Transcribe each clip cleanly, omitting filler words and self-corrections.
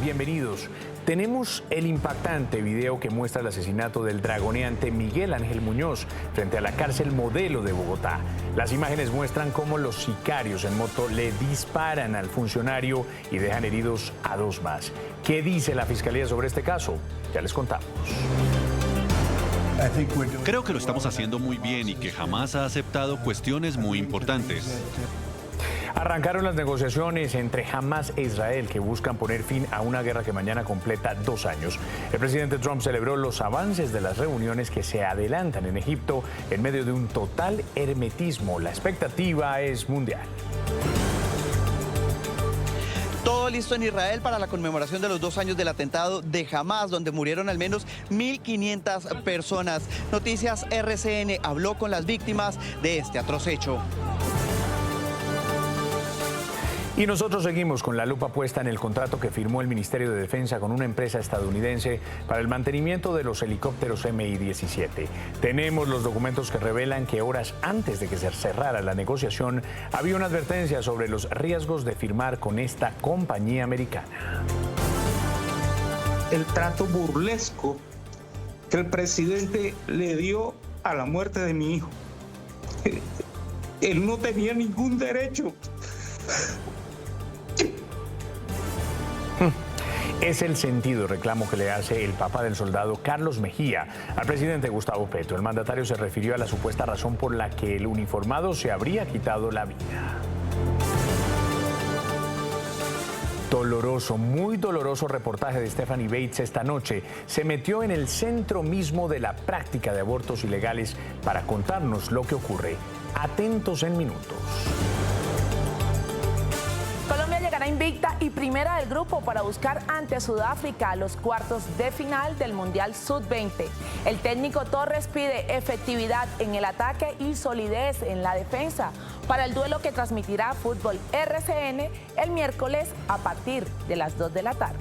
bienvenidos. Tenemos el impactante video que muestra el asesinato del dragoneante Miguel Ángel Muñoz frente a la cárcel Modelo de Bogotá. Las imágenes muestran cómo los sicarios en moto le disparan al funcionario y dejan heridos a dos más. ¿Qué dice la Fiscalía sobre este caso? Ya les contamos. Creo que lo estamos haciendo muy bien y que jamás ha aceptado cuestiones muy importantes. Arrancaron las negociaciones entre Hamás e Israel que buscan poner fin a una guerra que mañana completa 2 años. El presidente Trump celebró los avances de las reuniones que se adelantan en Egipto en medio de un total hermetismo. La expectativa es mundial. Todo listo en Israel para la conmemoración de los 2 años del atentado de Hamás, donde murieron al menos 1.500 personas. Noticias RCN habló con las víctimas de este atroz hecho. Y nosotros seguimos con la lupa puesta en el contrato que firmó el Ministerio de Defensa con una empresa estadounidense para el mantenimiento de los helicópteros Mi-17. Tenemos los documentos que revelan que horas antes de que se cerrara la negociación había una advertencia sobre los riesgos de firmar con esta compañía americana. El trato burlesco que el presidente le dio a la muerte de mi hijo. Él no tenía ningún derecho. Es el sentido reclamo que le hace el papá del soldado Carlos Mejía al presidente Gustavo Petro. El mandatario se refirió a la supuesta razón por la que el uniformado se habría quitado la vida. Doloroso, muy doloroso reportaje de Stephanie Bates esta noche. Se metió en el centro mismo de la práctica de abortos ilegales para contarnos lo que ocurre. Atentos en minutos. Colombia llegará invicta y primera del grupo para buscar ante Sudáfrica los cuartos de final del Mundial Sub-20. El técnico Torres pide efectividad en el ataque y solidez en la defensa para el duelo que transmitirá Fútbol RCN el miércoles a partir de las 2 de la tarde.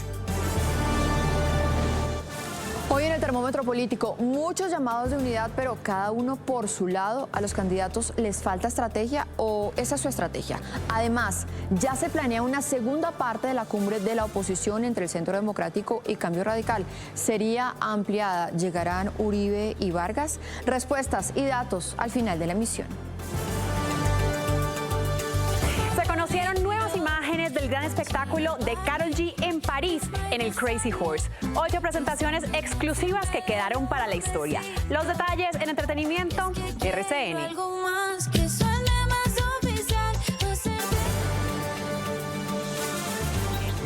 Hoy en el termómetro político, muchos llamados de unidad, pero cada uno por su lado. ¿A los candidatos les falta estrategia o esa es su estrategia? Además, ya se planea una segunda parte de la cumbre de la oposición entre el Centro Democrático y Cambio Radical. ¿Sería ampliada? ¿Llegarán Uribe y Vargas? Respuestas y datos al final de la emisión. Se conocieron nuevas imágenes del gran espectáculo de Karol G en París, en el Crazy Horse. 8 presentaciones exclusivas que quedaron para la historia. Los detalles en entretenimiento, RCN.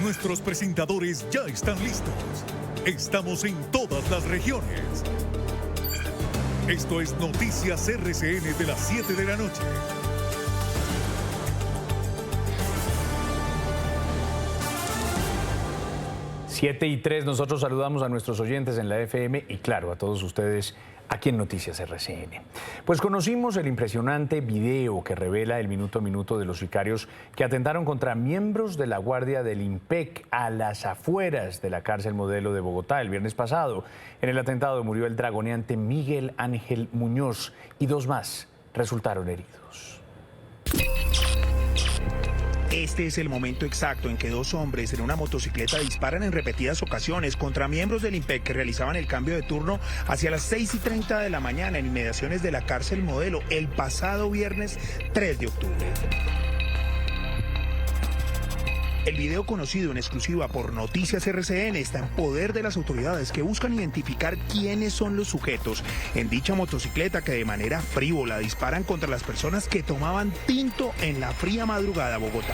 Nuestros presentadores ya están listos. Estamos en todas las regiones. Esto es Noticias RCN de las 7 de la noche. Siete y 3, nosotros saludamos a nuestros oyentes en la FM y claro, a todos ustedes aquí en Noticias RCN. Pues conocimos el impresionante video que revela el minuto a minuto de los sicarios que atentaron contra miembros de la Guardia del IMPEC a las afueras de la cárcel Modelo de Bogotá el viernes pasado. En el atentado murió el dragoneante Miguel Ángel Muñoz y 2 más resultaron heridos. Este es el momento exacto en que 2 hombres en una motocicleta disparan en repetidas ocasiones contra miembros del IMPEC que realizaban el cambio de turno hacia las 6:30 de la mañana en inmediaciones de la cárcel Modelo el pasado viernes 3 de octubre. El video, conocido en exclusiva por Noticias RCN, está en poder de las autoridades que buscan identificar quiénes son los sujetos en dicha motocicleta que de manera frívola disparan contra las personas que tomaban tinto en la fría madrugada de Bogotá.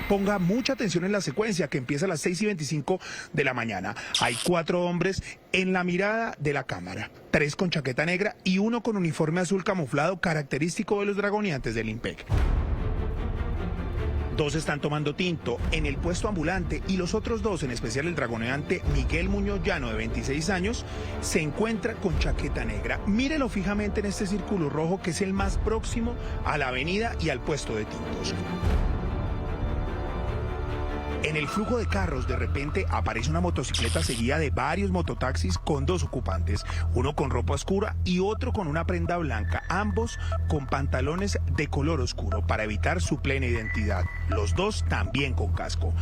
Ponga mucha atención en la secuencia que empieza a las 6:25 de la mañana. Hay 4 hombres en la mirada de la cámara, 3 con chaqueta negra y 1 con uniforme azul camuflado característico de los dragoneantes del IMPEC. 2 están tomando tinto en el puesto ambulante y los otros 2, en especial el dragoneante Miguel Muñoz Llano, de 26 años, se encuentra con chaqueta negra. Mírelo fijamente en este círculo rojo que es el más próximo a la avenida y al puesto de tintos. En el flujo de carros, de repente aparece una motocicleta seguida de varios mototaxis con 2 ocupantes, uno con ropa oscura y otro con una prenda blanca, ambos con pantalones de color oscuro para evitar su plena identidad. los dos también con casco.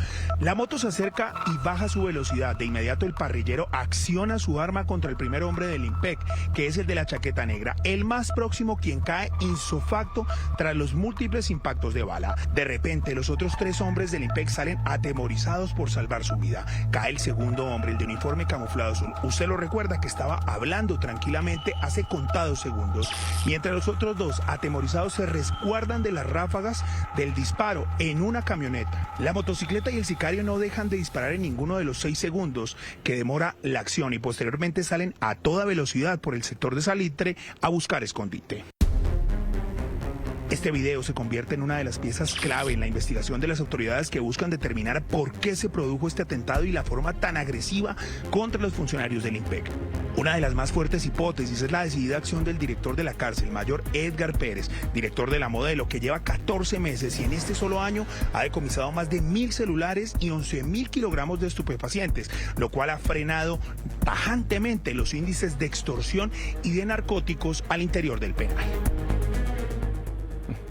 La moto se acerca y baja su velocidad. De inmediato el parrillero acciona su arma contra el primer hombre del IMPEC, que es el de la chaqueta negra, el más próximo, quien cae insofacto tras los múltiples impactos de bala. De repente los otros 3 hombres del IMPEC salen atemorizados por salvar su vida. Cae el segundo hombre, el de uniforme camuflado azul. Usted lo recuerda, que estaba hablando tranquilamente hace contados segundos, mientras los otros 2 atemorizados se resguardan de las ráfagas del disparo en una camioneta. La motocicleta y el sicario no dejan de disparar en ninguno de los 6 segundos que demora la acción y posteriormente salen a toda velocidad por el sector de Salitre a buscar escondite. Este video se convierte en una de las piezas clave en la investigación de las autoridades que buscan determinar por qué se produjo este atentado y la forma tan agresiva contra los funcionarios del IMPEC. Una de las más fuertes hipótesis es la decidida acción del director de la cárcel, mayor Edgar Pérez, director de la Modelo, que lleva 14 meses y en este solo año ha decomisado más de 1.000 celulares y 11.000 kilogramos de estupefacientes, lo cual ha frenado tajantemente los índices de extorsión y de narcóticos al interior del penal.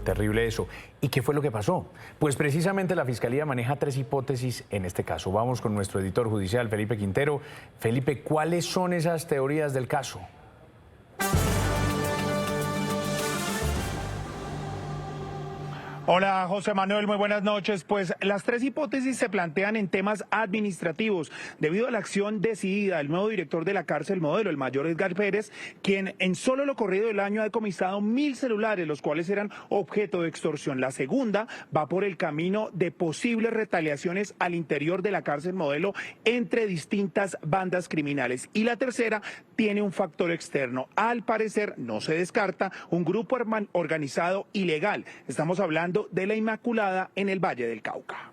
Terrible eso. ¿Y qué fue lo que pasó? Pues precisamente la Fiscalía maneja 3 hipótesis en este caso. Vamos con nuestro editor judicial, Felipe Quintero. Felipe, ¿cuáles son esas teorías del caso? Hola José Manuel, muy buenas noches. Pues las 3 hipótesis se plantean en temas administrativos debido a la acción decidida del nuevo director de la cárcel Modelo, el mayor Edgar Pérez, quien en solo lo corrido del año ha decomisado 1.000 celulares, los cuales eran objeto de extorsión. La segunda va por el camino de posibles retaliaciones al interior de la cárcel Modelo entre distintas bandas criminales. Y la tercera tiene un factor externo. Al parecer, no se descarta un grupo organizado ilegal. Estamos hablando de la Inmaculada en el Valle del Cauca.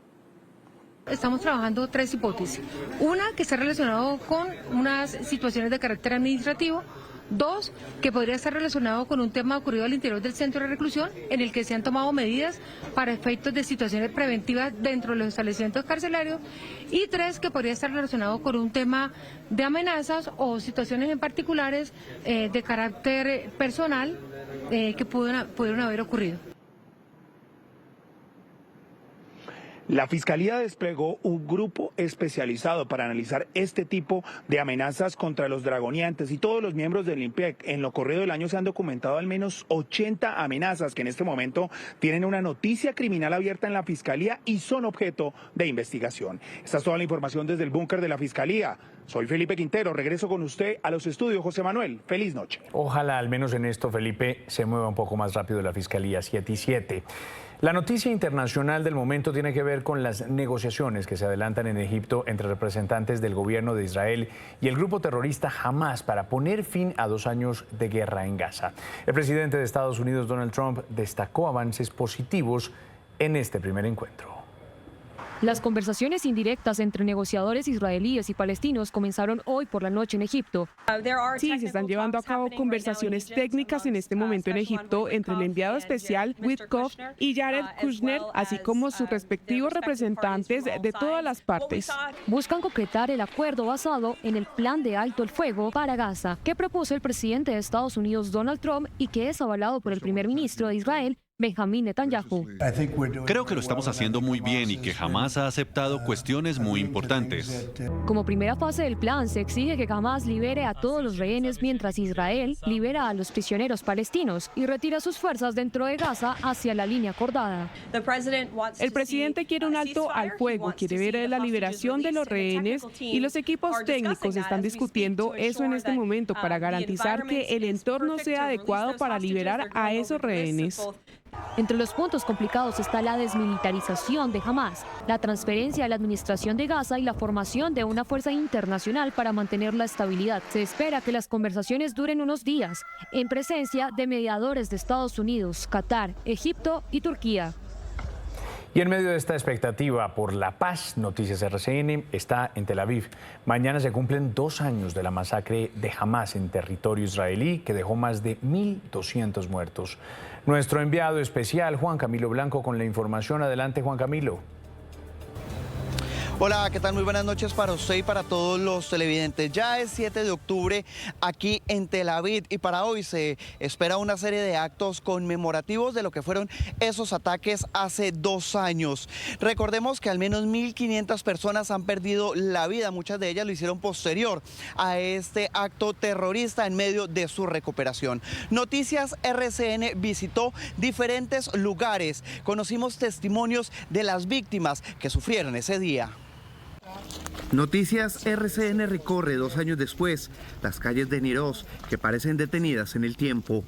Estamos trabajando 3 hipótesis. Una, que está relacionado con unas situaciones de carácter administrativo. 2, que podría estar relacionado con un tema ocurrido al interior del centro de reclusión en el que se han tomado medidas para efectos de situaciones preventivas dentro de los establecimientos carcelarios. Y 3, que podría estar relacionado con un tema de amenazas o situaciones en particulares de carácter personal que pudieron haber ocurrido. La Fiscalía desplegó un grupo especializado para analizar este tipo de amenazas contra los dragoniantes y todos los miembros del IMPEC. En lo corrido del año se han documentado al menos 80 amenazas que en este momento tienen una noticia criminal abierta en la Fiscalía y son objeto de investigación. Esta es toda la información desde el búnker de la Fiscalía. Soy Felipe Quintero, regreso con usted a los estudios. José Manuel, feliz noche. Ojalá al menos en esto, Felipe, se mueva un poco más rápido la Fiscalía 7 y 7. La noticia internacional del momento tiene que ver con las negociaciones que se adelantan en Egipto entre representantes del gobierno de Israel y el grupo terrorista Hamas para poner fin a 2 años de guerra en Gaza. El presidente de Estados Unidos, Donald Trump, destacó avances positivos en este primer encuentro. Las conversaciones indirectas entre negociadores israelíes y palestinos comenzaron hoy por la noche en Egipto. Sí, se están llevando a cabo conversaciones técnicas en este momento en Egipto entre el enviado especial Witkoff y Jared Kushner, así como sus respectivos representantes de todas las partes. Buscan concretar el acuerdo basado en el plan de alto el fuego para Gaza, que propuso el presidente de Estados Unidos, Donald Trump, y que es avalado por el primer ministro de Israel, Benjamín Netanyahu. Creo que lo estamos haciendo muy bien y que Hamas ha aceptado cuestiones muy importantes. Como primera fase del plan, se exige que Hamas libere a todos los rehenes mientras Israel libera a los prisioneros palestinos y retira sus fuerzas dentro de Gaza hacia la línea acordada. El presidente quiere un alto al fuego, quiere ver la liberación de los rehenes y los equipos técnicos están discutiendo eso en este momento para garantizar que el entorno sea adecuado para liberar a esos rehenes. Entre los puntos complicados está la desmilitarización de Hamas, la transferencia de la administración de Gaza y la formación de una fuerza internacional para mantener la estabilidad. Se espera que las conversaciones duren unos días, en presencia de mediadores de Estados Unidos, Qatar, Egipto y Turquía. Y en medio de esta expectativa por la paz, Noticias RCN está en Tel Aviv. Mañana se cumplen 2 años de la masacre de Hamas en territorio israelí, que dejó más de 1.200 muertos. Nuestro enviado especial, Juan Camilo Blanco, con la información. Adelante, Juan Camilo. Hola, ¿qué tal? Muy buenas noches para usted y para todos los televidentes. Ya es 7 de octubre aquí en Tel Aviv y para hoy se espera una serie de actos conmemorativos de lo que fueron esos ataques hace 2 años. Recordemos que al menos 1.500 personas han perdido la vida, muchas de ellas lo hicieron posterior a este acto terrorista en medio de su recuperación. Noticias RCN visitó diferentes lugares, conocimos testimonios de las víctimas que sufrieron ese día. Noticias RCN recorre 2 años después las calles de Nir Oz que parecen detenidas en el tiempo.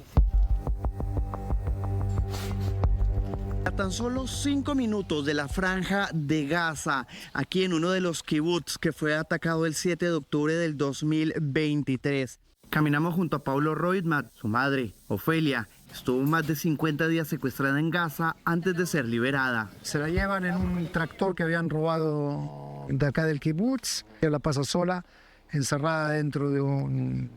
A tan solo 5 minutos de la franja de Gaza, aquí en uno de los kibbutz que fue atacado el 7 de octubre del 2023. Caminamos junto a Paulo Roitman, su madre, Ofelia. Estuvo más de 50 días secuestrada en Gaza antes de ser liberada. Se la llevan en un tractor que habían robado de acá del kibutz. Ella la pasa sola, encerrada dentro de un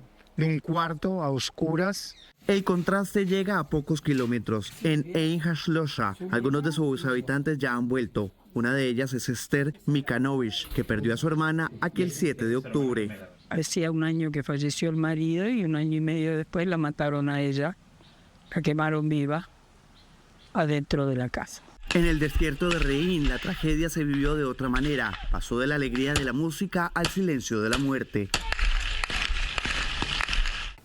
cuarto a oscuras. El contraste llega a pocos kilómetros. En Ein HaShlosha, algunos de sus habitantes ya han vuelto. Una de ellas es Esther Mikanovich, que perdió a su hermana aquel 7 de octubre. Hacía 1 año que falleció el marido y 1 año y medio después la mataron a ella. La quemaron viva adentro de la casa. En el desierto de Reín, la tragedia se vivió de otra manera. Pasó de la alegría de la música al silencio de la muerte.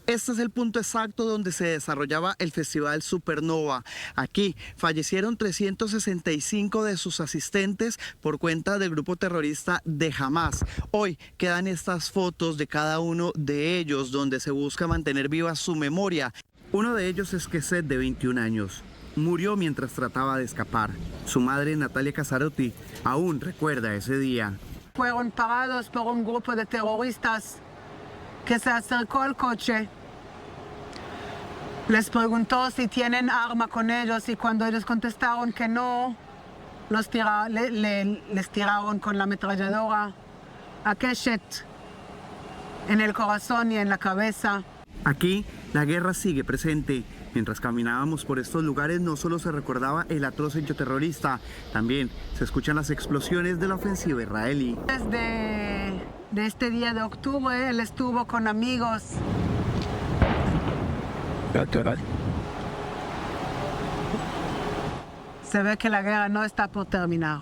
Este es el punto exacto donde se desarrollaba el festival Supernova. Aquí fallecieron 365 de sus asistentes por cuenta del grupo terrorista de Hamas. Hoy quedan estas fotos de cada uno de ellos donde se busca mantener viva su memoria. Uno de ellos es Keset, de 21 años. Murió mientras trataba de escapar. Su madre, Natalia Casarotti, aún recuerda ese día. Fueron parados por un grupo de terroristas que se acercó al coche. Les preguntó si tienen arma con ellos y cuando ellos contestaron que no, les tiraron con la ametralladora a Keshet en el corazón y en la cabeza. Aquí la guerra sigue presente. Mientras caminábamos por estos lugares no solo se recordaba el atroz hecho terrorista, también se escuchan las explosiones de la ofensiva israelí. Desde este día de octubre él estuvo con amigos. Se ve que la guerra no está por terminar.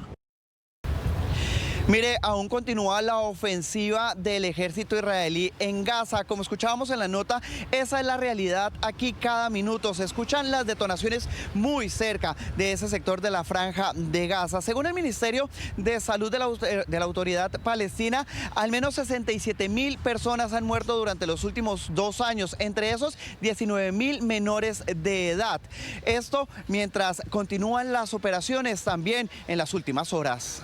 Mire, aún continúa la ofensiva del ejército israelí en Gaza. Como escuchábamos en la nota, esa es la realidad aquí cada minuto. Se escuchan las detonaciones muy cerca de ese sector de la franja de Gaza. Según el Ministerio de Salud de la Autoridad Palestina, al menos 67.000 personas han muerto durante los últimos 2 años, entre esos 19.000 menores de edad. Esto mientras continúan las operaciones también en las últimas horas.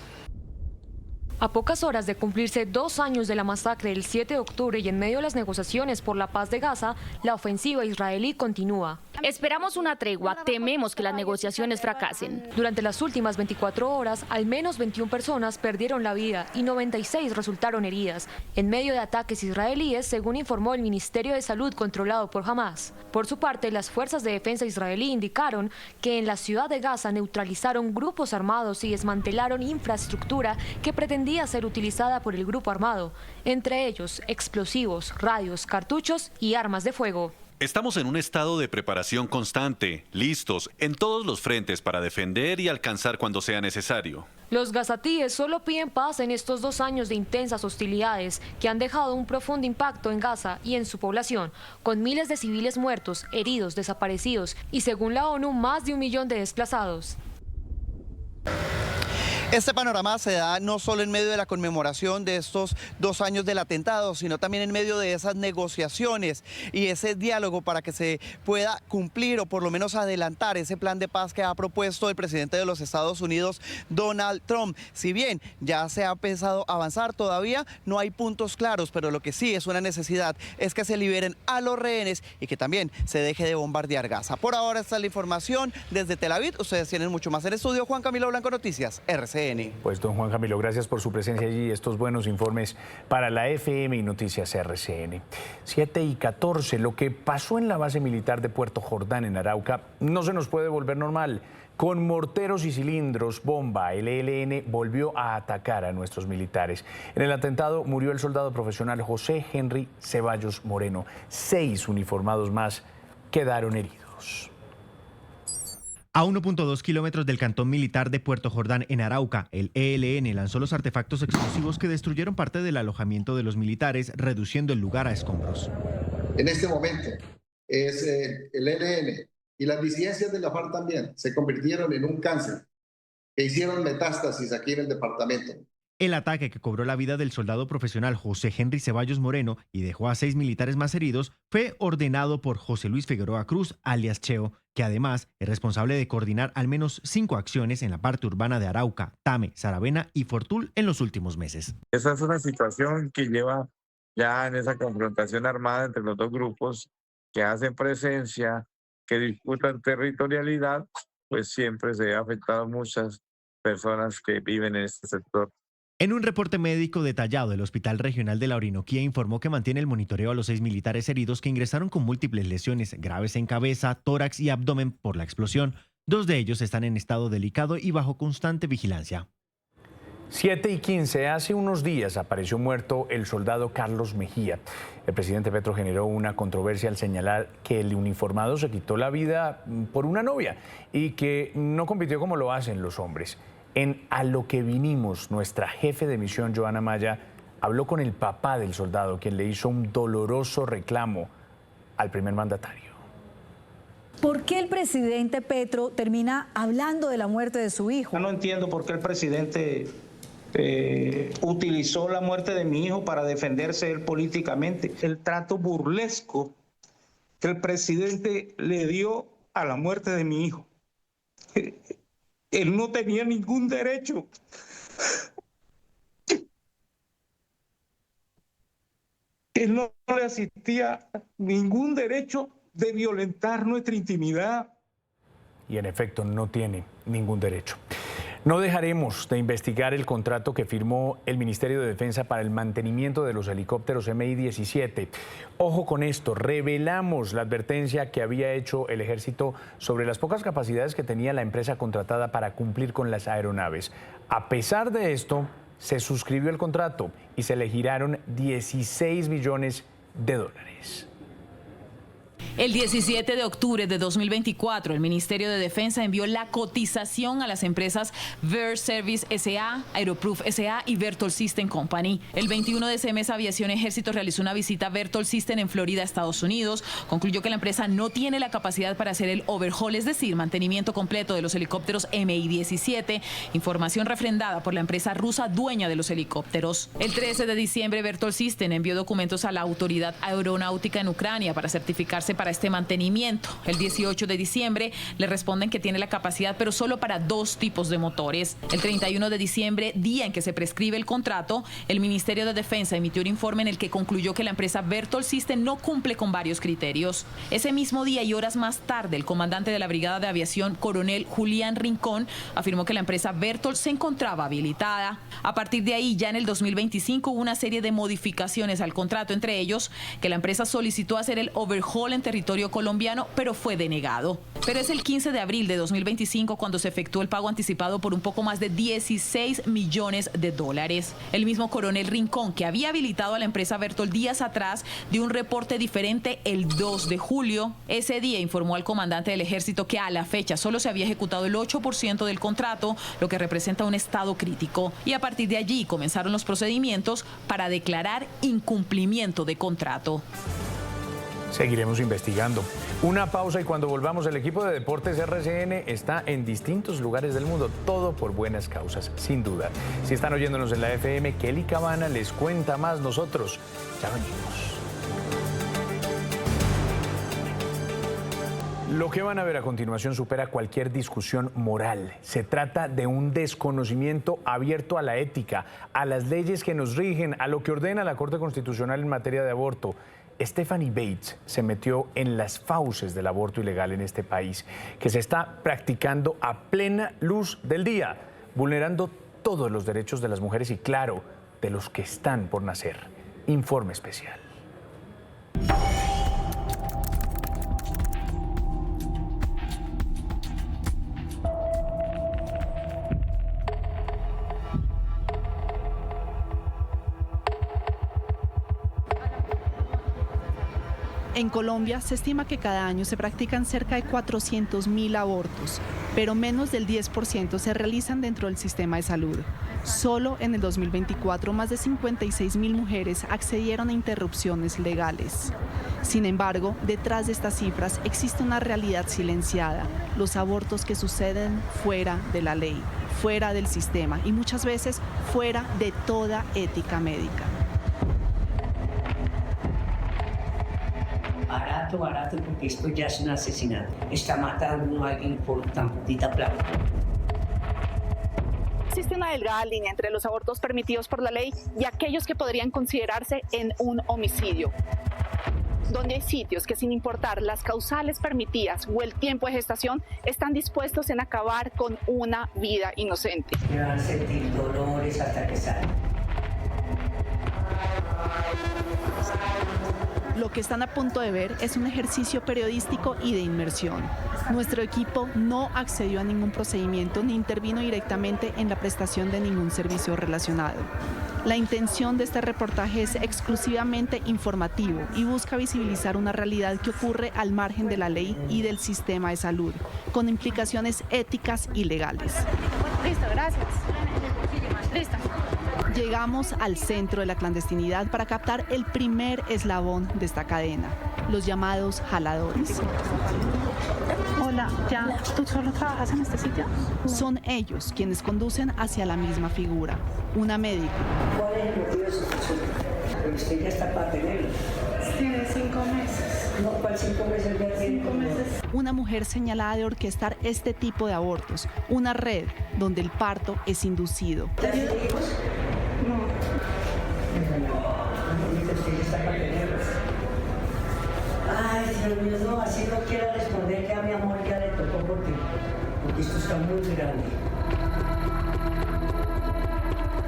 A pocas horas de cumplirse 2 años de la masacre del 7 de octubre y en medio de las negociaciones por la paz de Gaza, la ofensiva israelí continúa. Esperamos una tregua, tememos que las negociaciones fracasen. Durante las últimas 24 horas, al menos 21 personas perdieron la vida y 96 resultaron heridas, en medio de ataques israelíes, según informó el Ministerio de Salud controlado por Hamas. Por su parte, las fuerzas de defensa israelí indicaron que en la ciudad de Gaza neutralizaron grupos armados y desmantelaron infraestructura que pretendía ser utilizada por el grupo armado, entre ellos explosivos, radios, cartuchos y armas de fuego. Estamos en un estado de preparación constante, listos en todos los frentes para defender y alcanzar cuando sea necesario. Los gazatíes solo piden paz en estos 2 años de intensas hostilidades que han dejado un profundo impacto en Gaza y en su población, con miles de civiles muertos, heridos, desaparecidos y, según la ONU, más de 1 millón de desplazados. Este panorama se da no solo en medio de la conmemoración de estos 2 años del atentado, sino también en medio de esas negociaciones y ese diálogo para que se pueda cumplir o por lo menos adelantar ese plan de paz que ha propuesto el presidente de los Estados Unidos, Donald Trump. Si bien ya se ha empezado a avanzar, todavía no hay puntos claros, pero lo que sí es una necesidad es que se liberen a los rehenes y que también se deje de bombardear Gaza. Por ahora esta es la información desde Tel Aviv. Ustedes tienen mucho más en estudio. Juan Camilo Blanco, Noticias RCN. Pues don Juan Camilo, gracias por su presencia allí y estos buenos informes para la FM y Noticias RCN. 7:14, lo que pasó en la base militar de Puerto Jordán en Arauca no se nos puede volver normal. Con morteros y cilindros bomba, el ELN volvió a atacar a nuestros militares. En el atentado murió el soldado profesional José Henry Ceballos Moreno. 6 uniformados más quedaron heridos. A 1.2 kilómetros del cantón militar de Puerto Jordán, en Arauca, el ELN lanzó los artefactos explosivos que destruyeron parte del alojamiento de los militares, reduciendo el lugar a escombros. En este momento es el ELN y las disidencias de la FARC también se convirtieron en un cáncer que hicieron metástasis aquí en el departamento. El ataque, que cobró la vida del soldado profesional José Henry Ceballos Moreno y dejó a 6 militares más heridos, fue ordenado por José Luis Figueroa Cruz, alias Cheo, que además es responsable de coordinar al menos 5 acciones en la parte urbana de Arauca, Tame, Saravena y Fortul en los últimos meses. Esa es una situación que lleva ya en esa confrontación armada entre los dos grupos que hacen presencia, que disputan territorialidad, pues siempre se ha afectado a muchas personas que viven en este sector. En un reporte médico detallado, el Hospital Regional de la Orinoquía informó que mantiene el monitoreo a los 6 militares heridos que ingresaron con múltiples lesiones graves en cabeza, tórax y abdomen por la explosión. 2 de ellos están en estado delicado y bajo constante vigilancia. 7:15, hace unos días apareció muerto el soldado Carlos Mejía. El presidente Petro generó una controversia al señalar que el uniformado se quitó la vida por una novia y que no compitió como lo hacen los hombres. En A lo que vinimos, nuestra jefe de misión, Joana Maya, habló con el papá del soldado, quien le hizo un doloroso reclamo al primer mandatario. ¿Por qué el presidente Petro termina hablando de la muerte de su hijo? Yo no entiendo por qué el presidente utilizó la muerte de mi hijo para defenderse él políticamente. El trato burlesco que el presidente le dio a la muerte de mi hijo. Él no tenía ningún derecho. Él no le asistía ningún derecho de violentar nuestra intimidad. Y en efecto, no tiene ningún derecho. No dejaremos de investigar el contrato que firmó el Ministerio de Defensa para el mantenimiento de los helicópteros Mi-17. Ojo con esto, revelamos la advertencia que había hecho el Ejército sobre las pocas capacidades que tenía la empresa contratada para cumplir con las aeronaves. A pesar de esto, se suscribió el contrato y se le giraron 16 millones de dólares. El 17 de octubre de 2024, el Ministerio de Defensa envió la cotización a las empresas Ver Service S.A., Aeroproof S.A. y Vertol System Company. El 21 de ese mes, Aviación Ejército realizó una visita a Vertol System en Florida, Estados Unidos. Concluyó que la empresa no tiene la capacidad para hacer el overhaul, es decir, mantenimiento completo de los helicópteros Mi-17, información refrendada por la empresa rusa dueña de los helicópteros. El 13 de diciembre, Vertol System envió documentos a la Autoridad Aeronáutica en Ucrania para certificarse para este mantenimiento. El 18 de diciembre le responden que tiene la capacidad, pero solo para 2 tipos de motores. El 31 de diciembre, día en que se prescribe el contrato, el Ministerio de Defensa emitió un informe en el que concluyó que la empresa Vertol System no cumple con varios criterios. Ese mismo día y horas más tarde, el comandante de la Brigada de Aviación, coronel Julián Rincón, afirmó que la empresa Vertol se encontraba habilitada. A partir de ahí, ya en el 2025, hubo una serie de modificaciones al contrato, entre ellos que la empresa solicitó hacer el overhaul en territorio colombiano, pero fue denegado. Pero es el 15 de abril de 2025 cuando se efectuó el pago anticipado por un poco más de 16 millones de dólares. El mismo coronel Rincón, que había habilitado a la empresa Vertol días atrás, dio un reporte diferente el 2 de julio. Ese día informó al comandante del Ejército que a la fecha solo se había ejecutado el 8% del contrato, lo que representa un estado crítico. Y a partir de allí comenzaron los procedimientos para declarar incumplimiento de contrato. Seguiremos investigando. Una pausa y cuando volvamos, el equipo de deportes RCN está en distintos lugares del mundo, todo por buenas causas, sin duda. Si están oyéndonos en la FM, Kelly Cabana les cuenta más. Nosotros ya venimos. Lo que van a ver a continuación supera cualquier discusión moral. Se trata de un desconocimiento abierto a la ética, a las leyes que nos rigen, a lo que ordena la Corte Constitucional en materia de aborto. Stephanie Bates se metió en las fauces del aborto ilegal en este país, que se está practicando a plena luz del día, vulnerando todos los derechos de las mujeres y, claro, de los que están por nacer. Informe especial. En Colombia se estima que cada año se practican cerca de 400.000 abortos, pero menos del 10% se realizan dentro del sistema de salud. Solo en el 2024, más de 56.000 mujeres accedieron a interrupciones legales. Sin embargo, detrás de estas cifras existe una realidad silenciada, los abortos que suceden fuera de la ley, fuera del sistema y muchas veces fuera de toda ética médica. Barato, porque esto ya es un asesinato. Está matando a alguien por tan poquita plata. Existe una delgada línea entre los abortos permitidos por la ley y aquellos que podrían considerarse en un homicidio, donde hay sitios que, sin importar las causales permitidas o el tiempo de gestación, están dispuestos en acabar con una vida inocente. Me van a sentir dolores hasta que salgan. Lo que están a punto de ver es un ejercicio periodístico y de inmersión. Nuestro equipo no accedió a ningún procedimiento ni intervino directamente en la prestación de ningún servicio relacionado. La intención de este reportaje es exclusivamente informativo y busca visibilizar una realidad que ocurre al margen de la ley y del sistema de salud, con implicaciones éticas y legales. Listo, gracias. Listo. Llegamos al centro de la clandestinidad para captar el primer eslabón de esta cadena, los llamados jaladores. Hola, ¿tú solo trabajas en este sitio? Son ellos quienes conducen hacia la misma figura, una médica. ¿Cuál es el motivo de su consulta? Pero usted ya está para tenerlo. Tiene 5 meses. No, ¿cuál 5 meses? Ya tiene 5 meses. Una mujer señalada de orquestar este tipo de abortos, una red donde el parto es inducido. ¿Ya tiene hijos? No. Usted ya está para tenerlos. Ay, Dios mío, no, así no quiero responder que a mi amor ya le tocó porque esto está muy grande.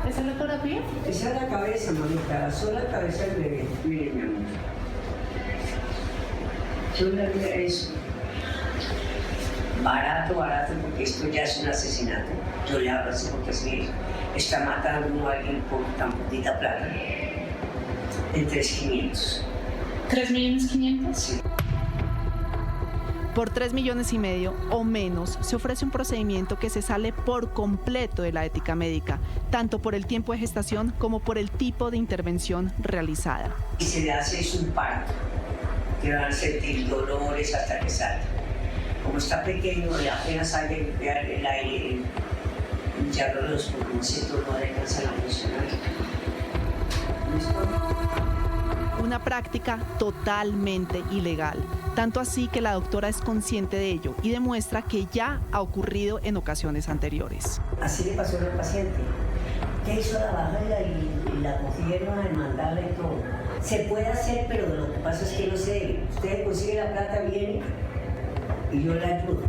¿Esa es la ecografía? Esa es la cabeza, mamita, solo la cabeza del bebé. Mire, mi amor. Yo le haría eso. Barato, porque esto ya es un asesinato. Yo le hablo así porque así está matando a alguien por tan poquita plata. En 3.500.000. ¿3.500.000? Sí. Por 3,5 millones o menos se ofrece un procedimiento que se sale por completo de la ética médica, tanto por el tiempo de gestación como por el tipo de intervención realizada. Y se le hace es un parto, que van a sentir dolores hasta que salga. Como está pequeño, apenas sale el aire, ya los pulmones no alcanzan a funcionar. Una práctica totalmente ilegal, tanto así que la doctora es consciente de ello y demuestra que ya ha ocurrido en ocasiones anteriores. Así le pasó al paciente, que hizo la bajada y la cogieron a demandarla y todo. Se puede hacer, pero lo que pasa es que no sé, usted consigue la plata, viene y yo la ayudo.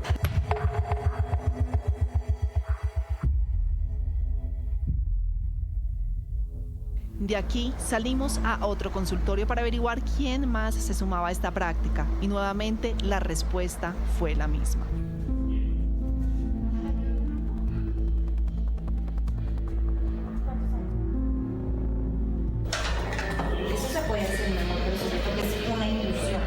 De aquí salimos a otro consultorio para averiguar quién más se sumaba a esta práctica y nuevamente la respuesta fue la misma. Eso se puede hacer, mi amor, pero sobre todo es una ilusión.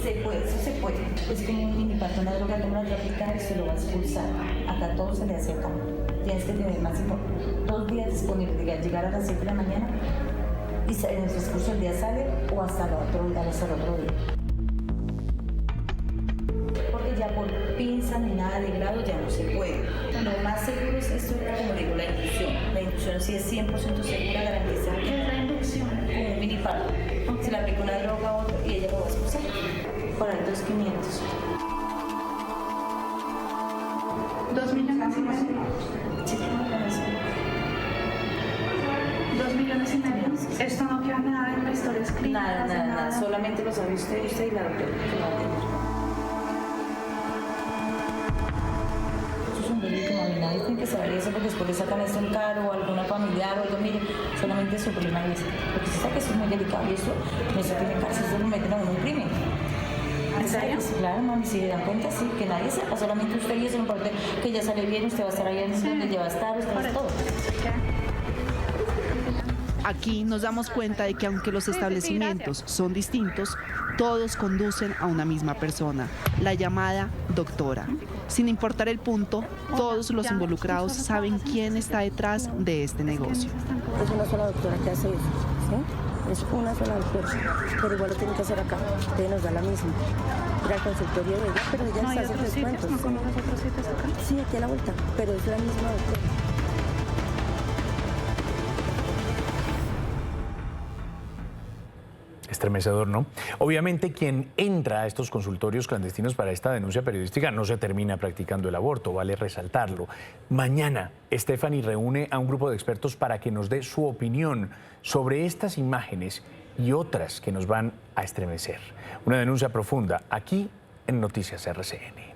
Se puede, eso se puede. Es como un miniparto, una droga, una tráfica, se lo va a expulsar. A 14 le acercan. Tienes que tener máximo 2 días disponibles, llegar a las 7 de la mañana y en el transcurso del día sale o hasta el otro día. Porque ya por pinza ni nada de grado ya no se puede. Lo más seguro es esto, como digo, la inducción. La inducción sí es 100% segura, garantizada. ¿Qué es la inducción? Como un miniparto. Se le aplica una droga a otra y ella lo va a expulsar. Por ahí 2.500. 2,5 millones. 2,5 millones. Esto no queda nada en la historia escrita. Nada. Solamente lo sabe usted y la doctora. Eso es un delito, mami. Nadie tiene que saber eso porque después le sacan esto en caro o alguna familiar o algo. Mire, solamente su problema es porque se sabe que eso es muy delicado y eso no se tiene cárcel, eso lo meten a uno un crimen. ¿En serio? Claro, mami, si se dan cuenta, sí, que nadie sepa, solamente usted y eso, no importa que ya sale bien, usted va a estar ahí en donde ya va a estar, usted va a estar todo. Aquí nos damos cuenta de que aunque los establecimientos son distintos, todos conducen a una misma persona, la llamada doctora. Sin importar el punto, todos los involucrados saben quién está detrás de este negocio. Es una sola doctora que hace eso, ¿sí? Es una sola doctora, pero igual lo tiene que hacer acá, que nos da la misma. Ir al consultorio de ella, pero ella está haciendo descuentos. ¿No conoces otros sitios acá? Sí, aquí a la vuelta, pero es la misma doctora. Estremecedor, ¿no? Obviamente quien entra a estos consultorios clandestinos para esta denuncia periodística no se termina practicando el aborto, vale resaltarlo. Mañana, Stephanie reúne a un grupo de expertos para que nos dé su opinión sobre estas imágenes y otras que nos van a estremecer. Una denuncia profunda aquí en Noticias RCN.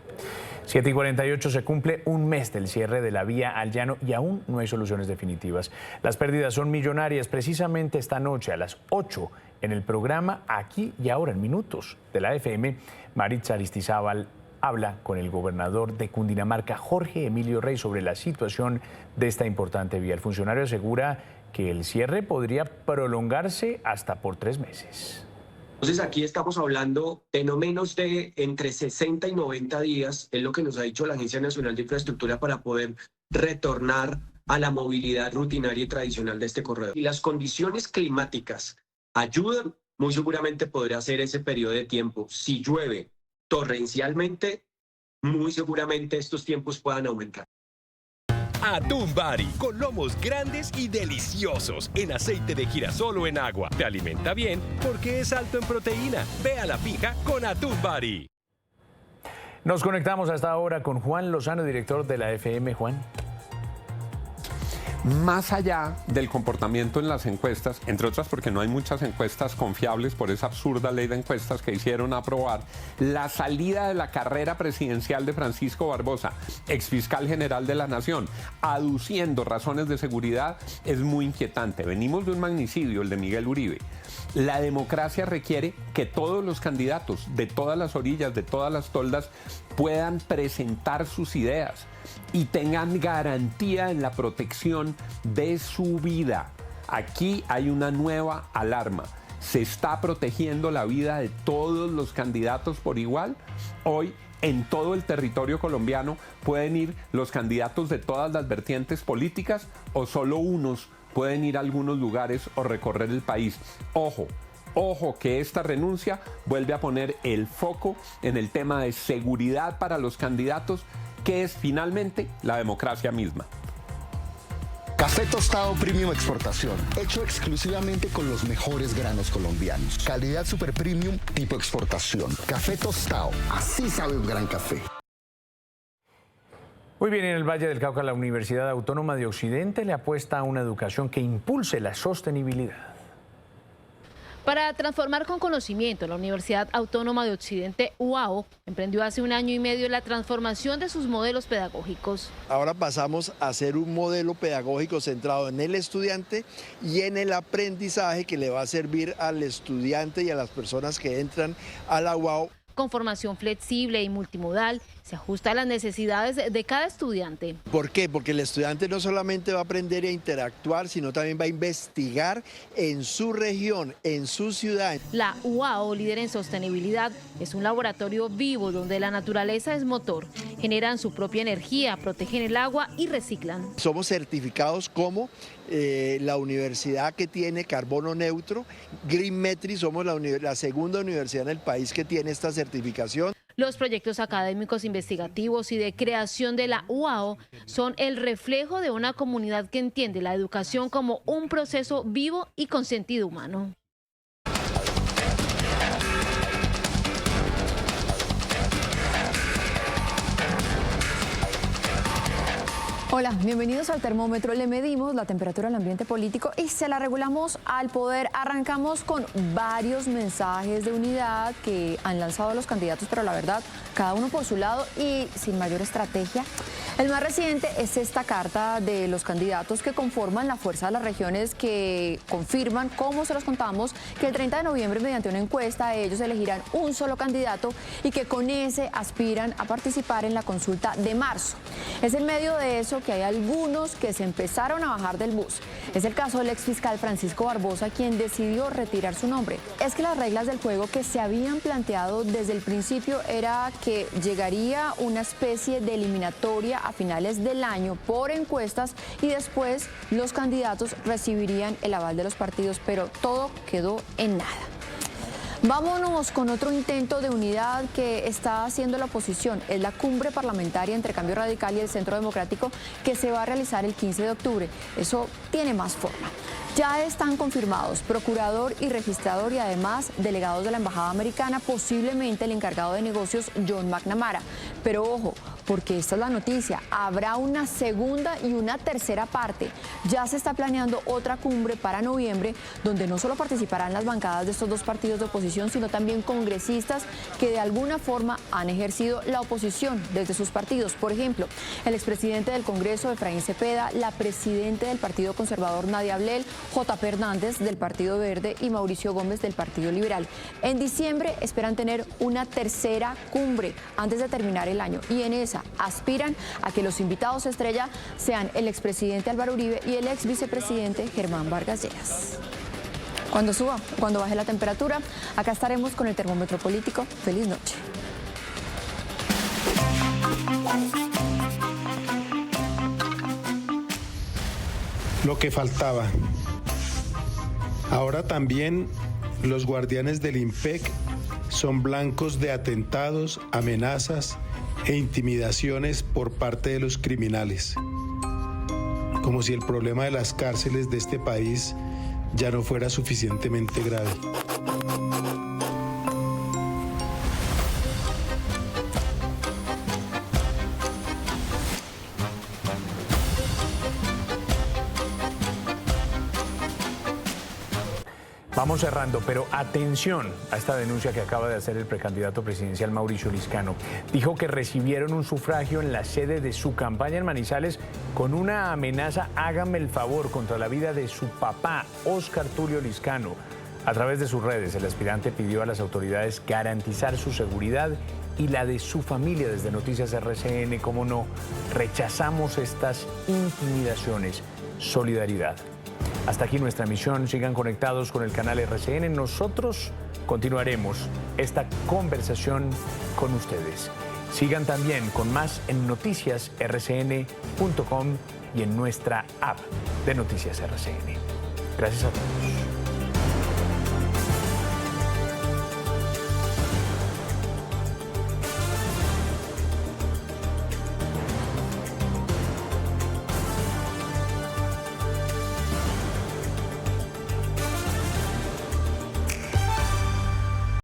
7:48, se cumple un mes del cierre de la vía al llano y aún no hay soluciones definitivas. Las pérdidas son millonarias. Precisamente esta noche a las 8 en el programa Aquí y Ahora en Minutos de la FM, Maritza Aristizábal habla con el gobernador de Cundinamarca, Jorge Emilio Rey, sobre la situación de esta importante vía. El funcionario asegura que el cierre podría prolongarse hasta por 3 meses. Entonces aquí estamos hablando de no menos de entre 60 y 90 días, es lo que nos ha dicho la Agencia Nacional de Infraestructura, para poder retornar a la movilidad rutinaria y tradicional de este corredor. Y las condiciones climáticas ayudan, muy seguramente podrá ser ese periodo de tiempo. Si llueve torrencialmente, muy seguramente estos tiempos puedan aumentar. Atún Bari, con lomos grandes y deliciosos, en aceite de girasol o en agua. Te alimenta bien porque es alto en proteína. Ve a la fija con Atún Bari. Nos conectamos hasta ahora con Juan Lozano, director de la FM. Juan. Más allá del comportamiento en las encuestas, entre otras porque no hay muchas encuestas confiables por esa absurda ley de encuestas que hicieron aprobar, la salida de la carrera presidencial de Francisco Barbosa, exfiscal general de la Nación, aduciendo razones de seguridad, es muy inquietante. Venimos de un magnicidio, el de Miguel Uribe. La democracia requiere que todos los candidatos de todas las orillas, de todas las toldas, puedan presentar sus ideas y tengan garantía en la protección de su vida. Aquí hay una nueva alarma. ¿Se está protegiendo la vida de todos los candidatos por igual? Hoy, en todo el territorio colombiano, pueden ir los candidatos de todas las vertientes políticas o solo unos pueden ir a algunos lugares o recorrer el país. Ojo. Ojo que esta renuncia vuelve a poner el foco en el tema de seguridad para los candidatos, que es finalmente la democracia misma. Café tostado Premium Exportación, hecho exclusivamente con los mejores granos colombianos. Calidad super premium tipo exportación. Café tostado, así sabe un gran café. Muy bien, en el Valle del Cauca, la Universidad Autónoma de Occidente le apuesta a una educación que impulse la sostenibilidad. Para transformar con conocimiento, la Universidad Autónoma de Occidente, UAO, emprendió hace 1 año y medio la transformación de sus modelos pedagógicos. Ahora pasamos a hacer un modelo pedagógico centrado en el estudiante y en el aprendizaje que le va a servir al estudiante y a las personas que entran a la UAO. Con formación flexible y multimodal, se ajusta a las necesidades de cada estudiante. ¿Por qué? Porque el estudiante no solamente va a aprender a interactuar, sino también va a investigar en su región, en su ciudad. La UAO, líder en sostenibilidad, es un laboratorio vivo donde la naturaleza es motor. Generan su propia energía, protegen el agua y reciclan. Somos certificados como la universidad que tiene carbono neutro. Green Metri, somos la segunda universidad en el país que tiene esta certificación. Los proyectos académicos, investigativos y de creación de la UAO son el reflejo de una comunidad que entiende la educación como un proceso vivo y con sentido humano. Hola, bienvenidos al termómetro. Le medimos la temperatura del ambiente político y se la regulamos al poder. Arrancamos con varios mensajes de unidad que han lanzado los candidatos, pero la verdad cada uno por su lado y sin mayor estrategia. El más reciente es esta carta de los candidatos que conforman la Fuerza de las Regiones, que confirman, como se los contamos, que el 30 de noviembre mediante una encuesta ellos elegirán un solo candidato y que con ese aspiran a participar en la consulta de marzo. Es en medio de eso que hay algunos que se empezaron a bajar del bus. Es el caso del exfiscal Francisco Barbosa, quien decidió retirar su nombre. Es que las reglas del juego que se habían planteado desde el principio era que llegaría una especie de eliminatoria a finales del año por encuestas y después los candidatos recibirían el aval de los partidos, pero todo quedó en nada. Vámonos con otro intento de unidad que está haciendo la oposición. Es la cumbre parlamentaria entre Cambio Radical y el Centro Democrático que se va a realizar el 15 de octubre. Eso tiene más forma. Ya están confirmados procurador y registrador y además delegados de la Embajada Americana, posiblemente el encargado de negocios John McNamara. Pero ojo, porque esta es la noticia, habrá una segunda y una tercera parte. Ya se está planeando otra cumbre para noviembre, donde no solo participarán las bancadas de estos dos partidos de oposición, sino también congresistas que de alguna forma han ejercido la oposición desde sus partidos. Por ejemplo, el expresidente del Congreso, Efraín Cepeda, la presidenta del Partido Conservador, Nadia Ablel, J.P. Hernández del Partido Verde y Mauricio Gómez del Partido Liberal. En diciembre esperan tener una tercera cumbre antes de terminar el año y en esa aspiran a que los invitados estrella sean el expresidente Álvaro Uribe y el ex vicepresidente Germán Vargas Lleras. Cuando baje la temperatura, acá estaremos con el termómetro político. Feliz noche. Lo que faltaba. Ahora también los guardianes del IMPEC son blancos de atentados, amenazas e intimidaciones por parte de los criminales. Como si el problema de las cárceles de este país ya no fuera suficientemente grave. Vamos cerrando, pero atención a esta denuncia que acaba de hacer el precandidato presidencial Mauricio Liscano. Dijo que recibieron un sufragio en la sede de su campaña en Manizales con una amenaza, hágame el favor, contra la vida de su papá, Óscar Tulio Liscano. A través de sus redes, el aspirante pidió a las autoridades garantizar su seguridad y la de su familia. Desde Noticias RCN, como no, rechazamos estas intimidaciones. Solidaridad. Hasta aquí nuestra emisión. Sigan conectados con el canal RCN. Nosotros continuaremos esta conversación con ustedes. Sigan también con más en noticiasrcn.com y en nuestra app de Noticias RCN. Gracias a todos.